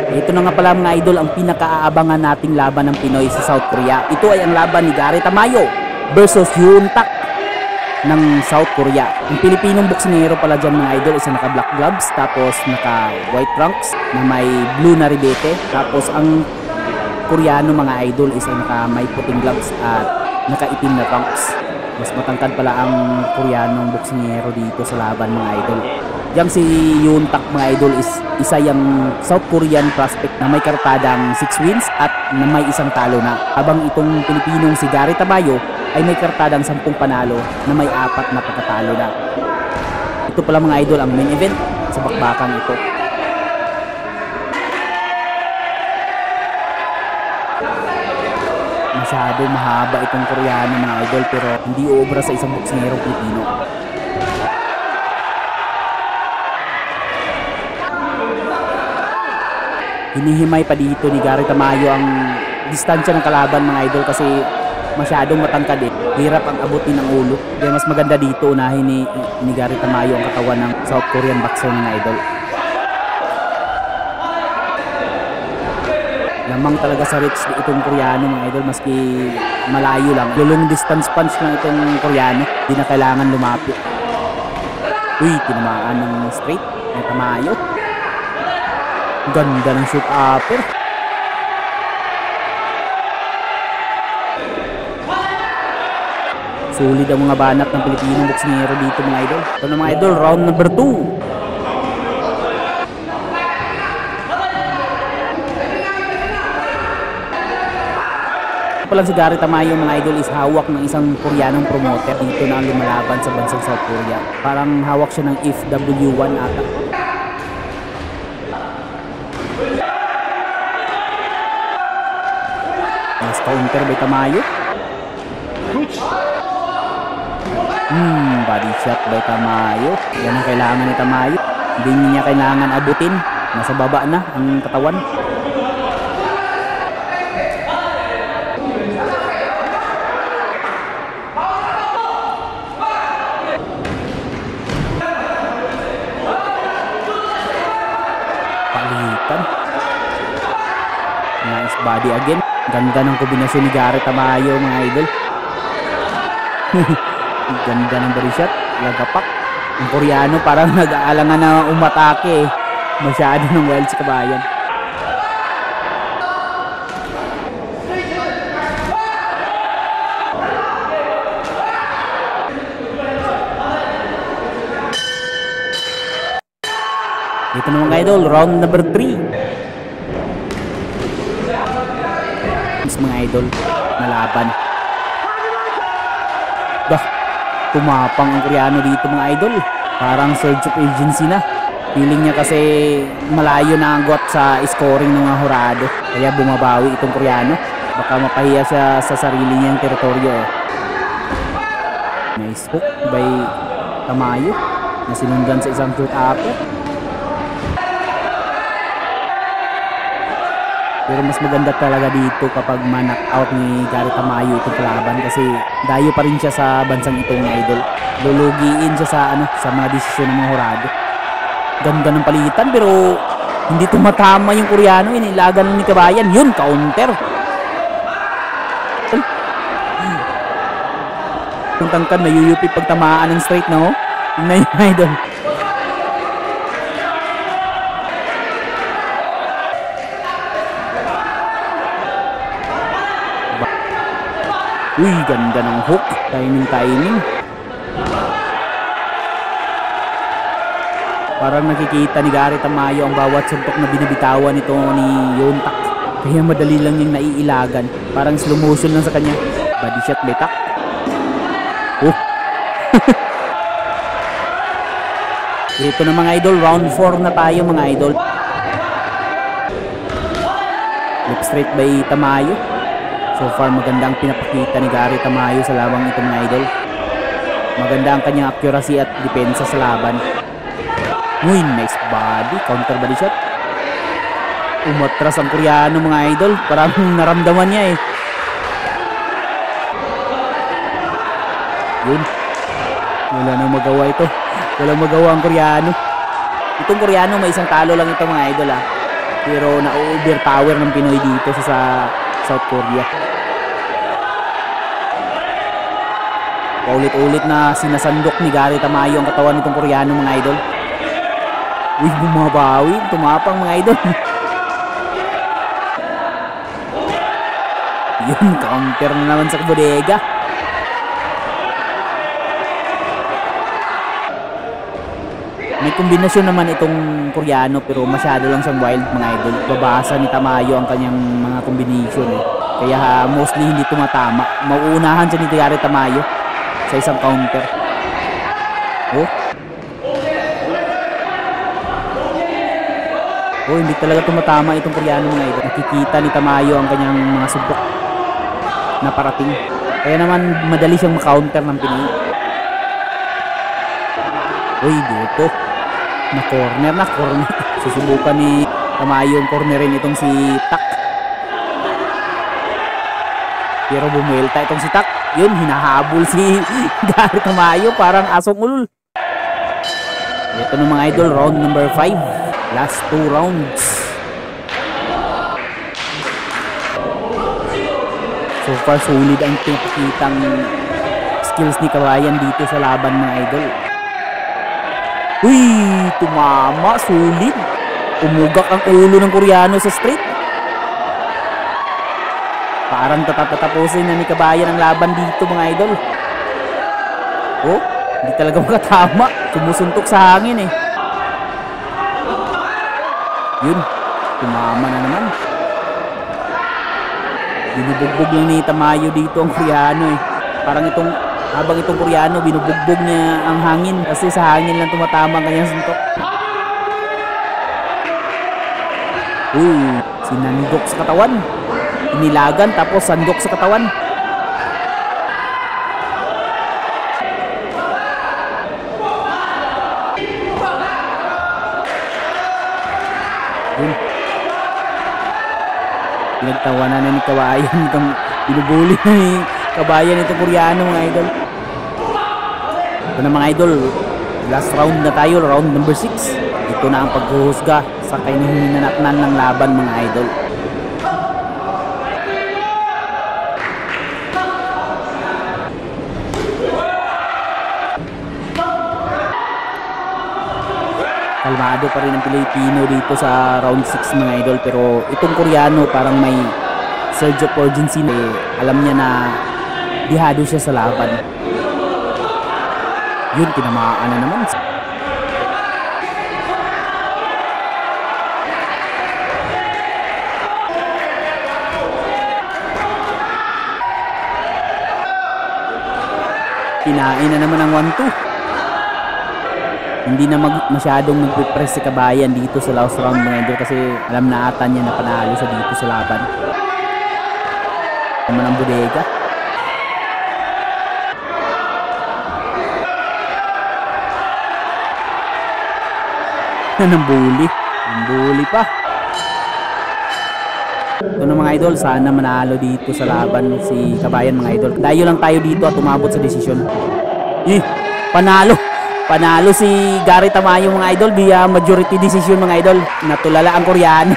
Ito na nga pala mga idol ang pinakaaabangan nating laban ng Pinoy sa South Korea. Ito ay ang laban ni Gary Tamayo versus Yoon Tak ng South Korea. Ang Pilipinong boksingero pala dyan mga idol isa naka black gloves tapos naka white trunks na may blue na ribete. Tapos ang Koreano mga idol isa naka may puting gloves at nakaitim na trunks. Mas matangkad pala ang Koreanong boksingero dito sa laban mga idol. Yang si Yoon Tak mga idol is isa yung South Korean prospect na may kartadang 6 wins at na may isang talo na. Habang itong Pilipinong si Gary Tamayo ay may kartadang 10 panalo na may 4 na pagkatalo na. Ito pala mga idol ang main event sa bakbakan ito. Masyado mahaba itong Koreano mga idol pero hindi uobra sa isang boksingerong Pilipino. Hinihimay pa dito ni Gary Tamayo ang distansya ng kalaban mga idol kasi masyadong matangkad eh. Hirap ang abutin ng ulo. Kaya mas maganda dito unahin ni Gary Tamayo ang katawan ng South Korean boxer mga idol. Lamang talaga sa reach itong Koreano mga idol maski malayo lang. Long distance punch lang itong Koreano. Hindi na kailangan lumapit. Uy, tinamaan ng straight ng Tamayo. Ganda ng shoot upper. Sulit ang mga banat ng Pilipinong boksingero dito mga idol. Ito na mga idol, round number 2. Ito lang si Gary Tamayo mga idol is hawak ng isang Koreanong promoter dito na lumalaban sa bansang South Korea. Parang hawak siya ng FW1 ata. Nice counter by Tamayo. Body shot by Tamayo. Yan ang kailangan ni Tamayo. Hindi niya kailangan abutin. Nasa baba na ang katawan. Palitan. Nice body again. Ganda ng kombinasyon ni Gary Tamayo mga idol. Ganda ng body shot. Lagapak. Ang Koreano parang nag-aalangan na umatake eh. Masyado ng wild si kabayan. Ito na mga idol, round number 3. Mga idol na laban. Tumapang ang Koreano dito mga idol. Parang surge of agency na. Feeling niya kasi malayo na ang got sa scoring ng mga hurado. Kaya bumabawi itong Koreano. Baka mapahiya siya sa sarili niyang teritoryo. Nice hook by Tamayo na sinundan sa isang shoot upper. Pero mas maganda talaga dito kapag ma-knock out ni Gary Tamayo itong kalaban kasi dayo pa rin siya sa bansang itong idol. Lulugiin siya sa mga desisyon ng mga hurado. Ganda ng palitan pero hindi tumatama yung Koreano. Inilagan ni kabayan. Yun, counter. Kung tangkad na yuyupi pag tamaan ng straight na tingnan yung idol. Uy, ganda ng hook. Timing. Parang nakikita ni Gary Tamayo ang bawat suntok na binibitawan nito ni Yoon Tak. Kaya madali lang yung naiilagan. Parang slow motion lang sa kanya. Body shot by Tak. Ito na mga idol, round 4 na tayo mga idol. Lip straight by Tamayo. So far magandang pinapakita ni Gary Tamayo sa labang ito mga idol. Maganda ang kanyang accuracy at depensa sa laban. Uy, nice body, counter body shot. Umatras ang Koreano mga idol. Parang naramdaman niya eh. Yun. Wala nang magawa ito. Walang magawa ang Koreano. Itong Koreano may isang talo lang ito mga idol Pero na-overpower ng Pinoy dito sa South Korea. Paulit-ulit na sinasandok ni Gary Tamayo ang katawan nitong Koreano mga idol. Uy, bumabawi. Tumapang mga idol. Yun, counter na naman sa bodega. May kombinasyon naman itong Koreano pero masyado lang siyang wild mga idol. Babasa ni Tamayo ang kanyang mga kombinasyon eh. Kaya mostly hindi tumatama. Mauunahan siya ni Gary Tamayo sa isang counter. Oh. Oh, hindi talaga tumatama itong Koreano mga idol. Nakikita ni Tamayo ang kanyang mga subok na parating. Kaya naman madali siyang ma-counter ng Pinoy. Uy, dito. Na corner. Susubukan ni Tamayo yung cornerin itong si Tak. Pero bumuelta itong si Tak. Yun, hinahabol si Gary Tamayo. Parang asong ulul. Ito na mga idol, round number 5. Last 2 rounds. So far, solid ang pinakitang skills ni Kabayan dito sa laban mga idol. Uy, tumama, solid. Umugak ang ulo ng Koreano sa street. Parang tatapusin na ni Kabayan ang laban dito mga idol. Oh, hindi talaga makatama. Sumusuntok sa hangin eh. Yun, tumama na naman. Binubugbog lang ni Tamayo dito ang Koreano eh. Parang habang itong Koreano, binubugbog niya ang hangin. Kasi sa hangin lang tumatama ang kanyang suntok. Sinandok sa katawan. Inilagan tapos sandok sa katawan. Pinagtawanan na ni Kabayan itong binubuli na ni Kabayan itong Koreano mga idol. Ito na mga idol, last round na tayo, round number 6. Ito na ang paghuhusga sa kahinanaknan ng laban mga idol. Kalmado pa rin ang Pilipino dito sa round 6 mga idol, pero itong Koreano parang may surge of urgency na alam niya na dihado siya sa laban. Yun, tinamaan na naman. Kinain na naman ang 1-2. Hindi na masyadong mag-press si Kabayan dito sa last round mga idol kasi alam na ata niya na panalo siya dito sa laban. Naman ang bodega. Nambuli pa. Ito na mga idol, sana manalo dito sa laban si Kabayan mga idol. Dayo lang tayo dito at umabot sa desisyon. Panalo si Gary Tamayo mga idol via majority decision mga idol. Natulala ang Koreano.